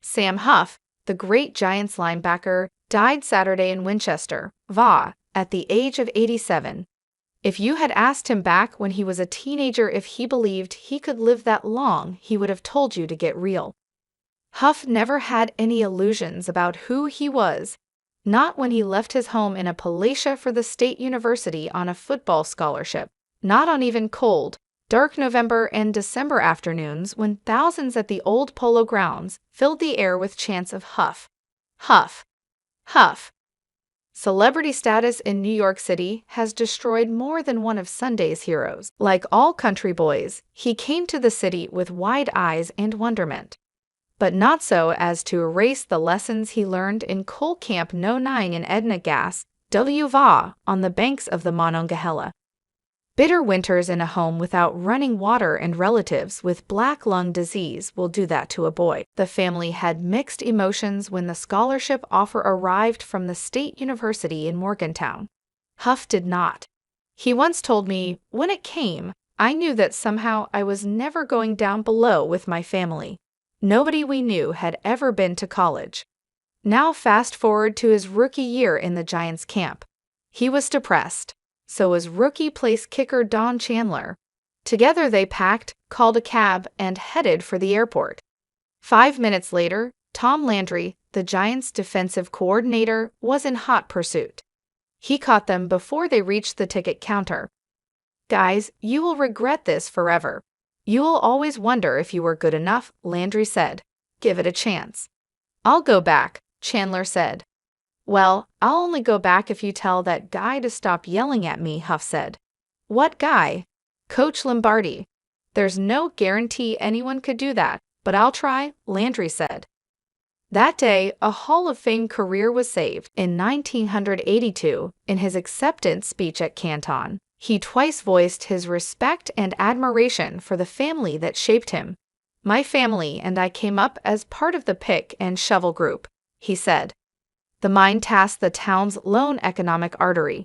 Sam Huff, the great Giants linebacker, died Saturday in Winchester, VA, at the age of 87. If you had asked him back when he was a teenager if he believed he could live that long, he would have told you to get real. Huff never had any illusions about who he was, not when he left his home in Appalachia for the state university on a football scholarship, not on even cold, dark November and December afternoons when thousands at the old Polo Grounds filled the air with chants of Huff, Huff, Huff. Celebrity status in New York City has destroyed more than one of Sunday's heroes. Like all country boys, he came to the city with wide eyes and wonderment, but not so as to erase the lessons he learned in Coal Camp No. 9 in Edna Gas, WVA, on the banks of the Monongahela. Bitter winters in a home without running water and relatives with black lung disease will do that to a boy. The family had mixed emotions when the scholarship offer arrived from the State University in Morgantown. Huff did not. He once told me, "When it came, I knew that somehow I was never going down below with my family. Nobody we knew had ever been to college." Now fast forward to his rookie year in the Giants camp. He was depressed. So was rookie place kicker Don Chandler. Together they packed, called a cab, and headed for the airport. 5 minutes later, Tom Landry, the Giants' defensive coordinator, was in hot pursuit. He caught them before they reached the ticket counter. "Guys, you will regret this forever. You will always wonder if you were good enough," Landry said. "Give it a chance." "I'll go back," Chandler said. "Well, I'll only go back if you tell that guy to stop yelling at me," Huff said. "What guy?" "Coach Lombardi." "There's no guarantee anyone could do that, but I'll try," Landry said. That day, a Hall of Fame career was saved. In 1982, in his acceptance speech at Canton, he twice voiced his respect and admiration for the family that shaped him. "My family and I came up as part of the pick and shovel group," he said. The mine tasked the town's lone economic artery.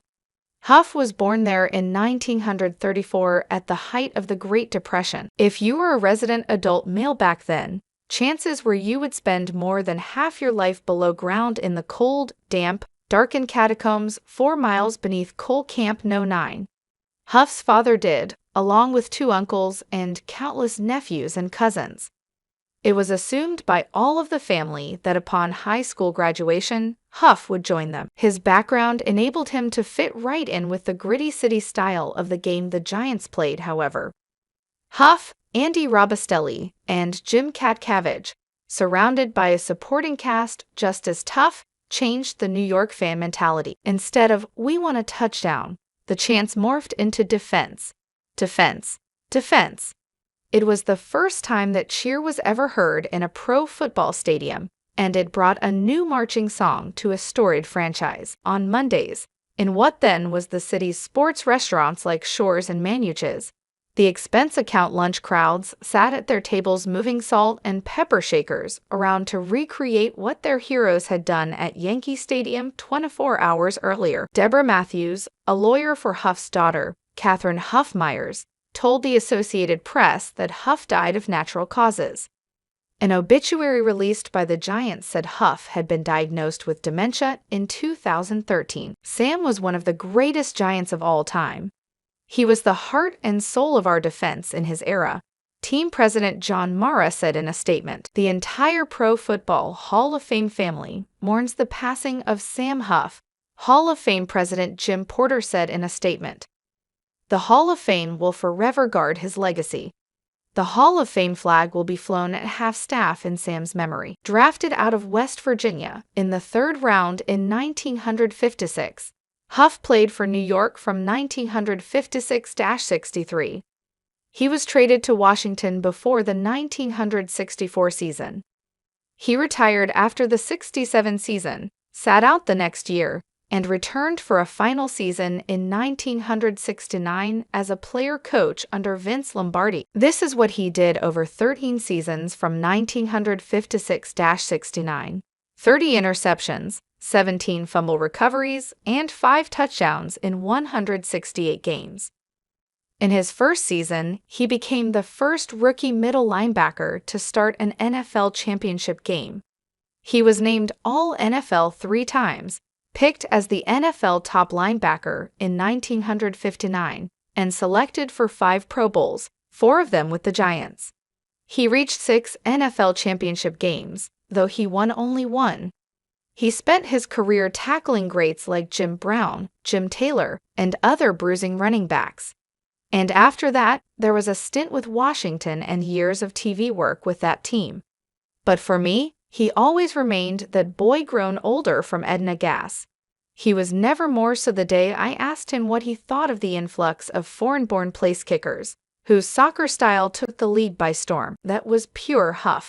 Huff was born there in 1934 at the height of the Great Depression. If you were a resident adult male back then, chances were you would spend more than half your life below ground in the cold, damp, darkened catacombs 4 miles beneath Coal Camp No. 9. Huff's father did, along with 2 uncles and countless nephews and cousins. It was assumed by all of the family that upon high school graduation, Huff would join them. His background enabled him to fit right in with the gritty city style of the game the Giants played, however. Huff, Andy Robustelli, and Jim Katcavage, surrounded by a supporting cast just as tough, changed the New York fan mentality. Instead of "we want a touchdown," the chants morphed into defense, defense, defense. It was the first time that cheer was ever heard in a pro football stadium, and it brought a new marching song to a storied franchise. On Mondays, in what then was the city's sports restaurants like Shores and Manuches, the expense account lunch crowds sat at their tables moving salt and pepper shakers around to recreate what their heroes had done at Yankee Stadium 24 hours earlier. Deborah Matthews, a lawyer for Huff's daughter, Catherine Huff Myers, told the Associated Press that Huff died of natural causes. An obituary released by the Giants said Huff had been diagnosed with dementia in 2013. Sam was one of the greatest Giants of all time. He was the heart and soul of our defense in his era, team president John Mara said in a statement. The entire Pro Football Hall of Fame family mourns the passing of Sam Huff, Hall of Fame president Jim Porter said in a statement. The Hall of Fame will forever guard his legacy. The Hall of Fame flag will be flown at half-staff in Sam's memory. Drafted out of West Virginia in the 3rd round in 1956, Huff played for New York from 1956-63. He was traded to Washington before the 1964 season. He retired after the 67 season, sat out the next year, and returned for a final season in 1969 as a player-coach under Vince Lombardi. This is what he did over 13 seasons from 1956-69. 30 interceptions, 17 fumble recoveries, and 5 touchdowns in 168 games. In his first season, he became the first rookie middle linebacker to start an NFL championship game, He was named All-NFL 3 times, picked as the NFL top linebacker in 1959, and selected for 5 Pro Bowls, 4 of them with the Giants. He reached 6 NFL championship games, though he won only 1. He spent his career tackling greats like Jim Brown, Jim Taylor, and other bruising running backs. And after that, there was a stint with Washington and years of TV work with that team. But for me, he always remained that boy grown older from Edna Gas. He was never more so the day I asked him what he thought of the influx of foreign-born place kickers, whose soccer style took the league by storm. That was pure Huff.